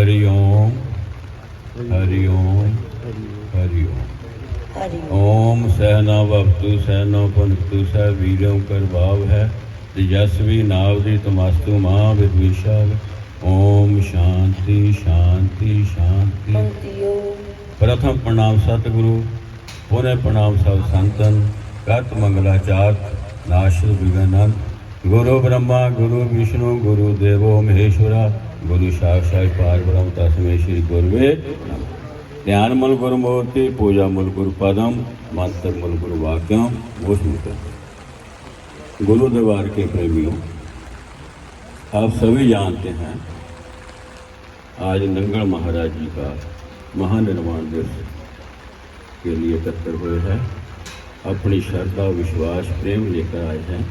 हरि ओम हरि ओम हरि ओम। ओम सहना भवतु सहनो पुनतु सह वीरों कर भाव है तेजस्वी नावरी तमास्तु माँ विद्विषाग। ओम शांति शांति शांति। प्रथम प्रणाम सतगुरु, पुनः प्रणाम सब संतन, करत मंगलाचार्य नाश विघ्नन। गुरु ब्रह्मा गुरु विष्णु गुरु देवो महेश्वरा, गुरु साक्षात् पारब्रह्म तस्मै श्री गुरुवे नमः। ध्यान मूल गुरु मूर्ति, पूजा मूल गुरु पदम, मंत्र मूल गुरु वाक्यम। गुरु दरबार के प्रेमियों, आप सभी जानते हैं आज नंगल महाराज जी का महानिर्वाण दिवस के लिए एकत्र हुए हैं। अपनी श्रद्धा विश्वास प्रेम लेकर आए हैं।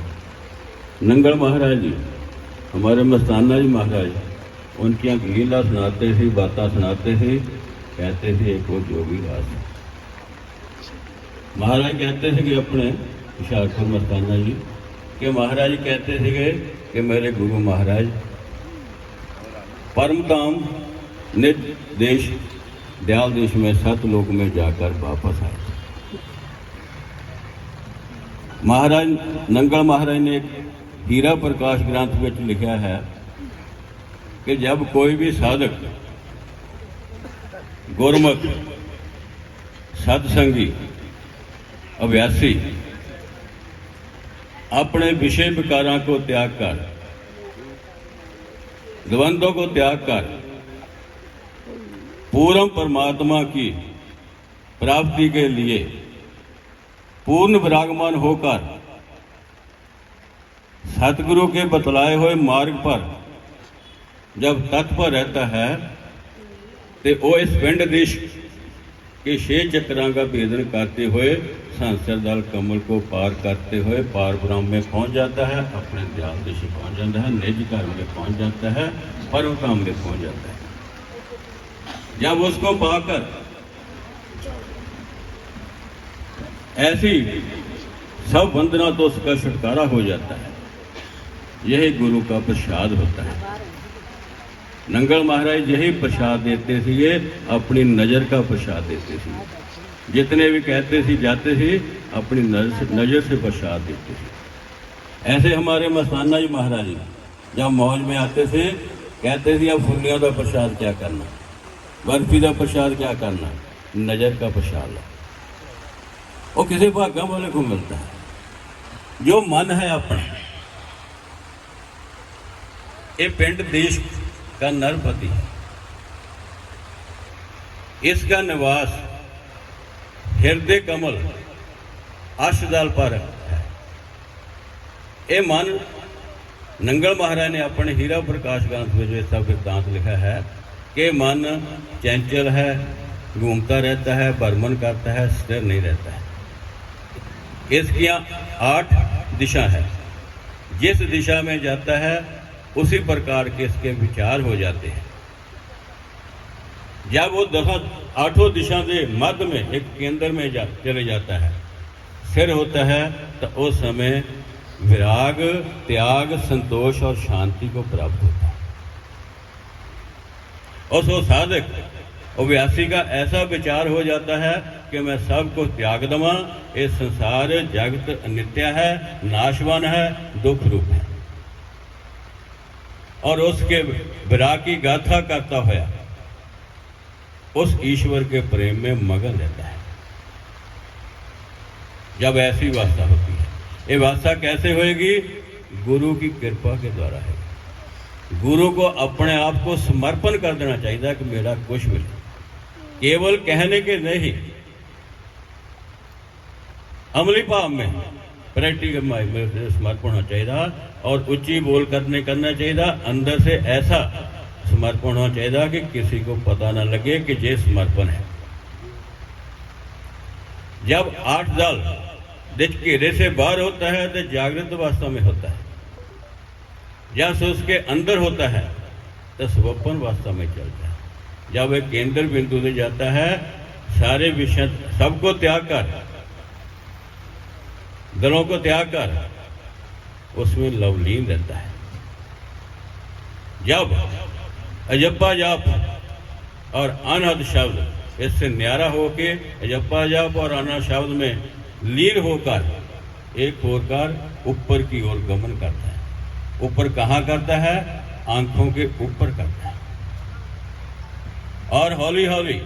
नंगल महाराज जी हमारे मस्ताना जी महाराज, उनकी लीला सुनाते ही बातें सुनाते ही कहते थे एक वो जोगी दास। महाराज कहते थे कि अपने हुशियारपुर मस्ताना जी के महाराज कहते थे कि मेरे गुरु महाराज परमधाम निज देश दयाल देश में सतलोक में जाकर वापस आए। महाराज नंगल महाराज ने एक हीरा प्रकाश ग्रंथ में लिखा है कि जब कोई भी साधक गुरमुख सत्संगी अभ्यासी अपने विषय विकारों को त्याग कर, द्वंद्वों को त्याग कर पूर्ण परमात्मा की प्राप्ति के लिए पूर्ण विरागमान होकर सतगुरु के बतलाए हुए मार्ग पर जब तत्पर रहता है तो वो इस पिंड देश के 6 चक्रां का भेदन करते हुए सांसर दल कमल को पार करते हुए पार ब्रह्म में पहुंच जाता है, अपने दयाल देश पहुंच जाता है, निज घर में पहुंच जाता है, परम धाम में पहुंच जाता है। जब उसको पाकर ऐसी सब वंदना तो उसका छुटकारा हो जाता है। यही गुरु का प्रसाद होता है। नंगल महाराज यही प्रसाद देते थे, अपनी नज़र का प्रसाद देते थे। जितने भी कहते थे जाते थे अपनी नज़र से प्रसाद देते थे। ऐसे हमारे मस्ताना जी महाराज जब मौज में आते थे कहते थे अब फुलियों का प्रसाद क्या करना, बर्फी का प्रसाद क्या करना, नज़र का प्रसाद वो किसी भाग्य वाले को मिलता है। जो मन है अपना, ये पिंड देश का नरपति है, इसका निवास हृदय कमल अष्टदल पर है। ये मन नंगल महाराज ने अपने हीरा प्रकाश ग्रंथ में जो सब वृत्तांत लिखा है कि मन चंचल है, घूमता रहता है, भ्रमण करता है, स्थिर नहीं रहता है। इसकी 8 दिशा है, जिस दिशा में जाता है उसी प्रकार के इसके विचार हो जाते हैं। जब वो 8 दिशा के मध्य में एक केंद्र में चले जाता है, स्थिर होता है, तो उस समय विराग त्याग संतोष और शांति को प्राप्त होता है। और वो साधक अभ्यासी का ऐसा विचार हो जाता है कि मैं सबको त्याग दवा, ये संसार जगत अनित्य है, नाशवान है, दुख रूप है। और उसके विराग की गाथा करता हुआ उस ईश्वर के प्रेम में मगन रहता है। जब ऐसी वास्ता होती है, ये वास्ता कैसे होएगी? गुरु की कृपा के द्वारा है। गुरु को अपने आप को समर्पण कर देना चाहिए कि मेरा कुछ भी केवल कहने के नहीं, अमली भाव में प्रैक्टिकल में समर्पण होना चाहिए और उच्ची बोल करना चाहिए। अंदर से ऐसा समर्पण होना चाहिए कि किसी को पता ना लगे कि ये समर्पण है। जब 8 दल घेरे से बाहर होता है तो जागृत अवस्था में होता है, जब से उसके अंदर होता है तो स्वप्न अवस्था में चलता है। जब एक केंद्र बिंदु से जाता है, सारे विषय सबको त्याग कर, दलों को त्याग कर उसमें लवलीन रहता है। जब अजब्बा जाप और अनहद शब्द इससे न्यारा होके जपा जप और अनहद शब्द में लीन होकर एक होकर ऊपर की ओर गमन करता है। ऊपर कहाँ करता है? आंखों के ऊपर करता है और हौली हौली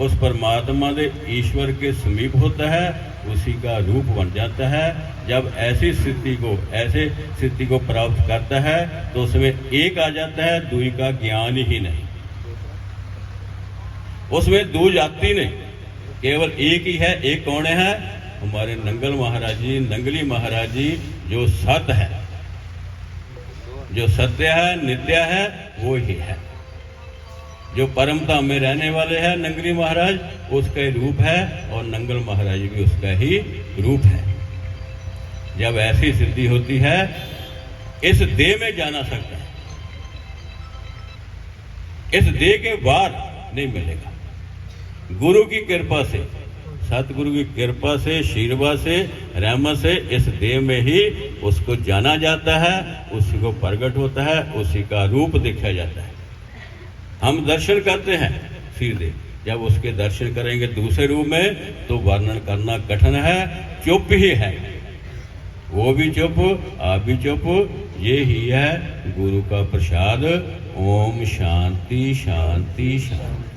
उस परमात्मा के ईश्वर के समीप होता है, उसी का रूप बन जाता है। जब ऐसी स्थिति को प्राप्त करता है तो उसमें एक आ जाता है, दुई का ज्ञान ही नहीं, उसमें दो जाति नहीं, केवल एक ही है। एक कौन है? हमारे नंगल महाराज जी, नंगली महाराज जी, जो सत है, जो सत्य है, नित्य है, वो ही है। जो परमता में रहने वाले हैं नंगली महाराज, उसका ही रूप है और नंगल महाराज भी उसका ही रूप है। जब ऐसी सिद्धि होती है, इस देह में जाना सकता है, इस देह के बाहर नहीं मिलेगा। गुरु की कृपा से, सतगुरु की कृपा से, आशीर्वाद से, रहमत से इस देह में ही उसको जाना जाता है, उसी को प्रकट होता है, उसी का रूप देखा जाता है। हम दर्शन करते हैं सीधे, जब उसके दर्शन करेंगे दूसरे रूप में तो वर्णन करना कठिन है। चुप ही है, वो भी चुप, आप भी चुप, ये ही है गुरु का प्रसाद। ओम शांति शांति शांति।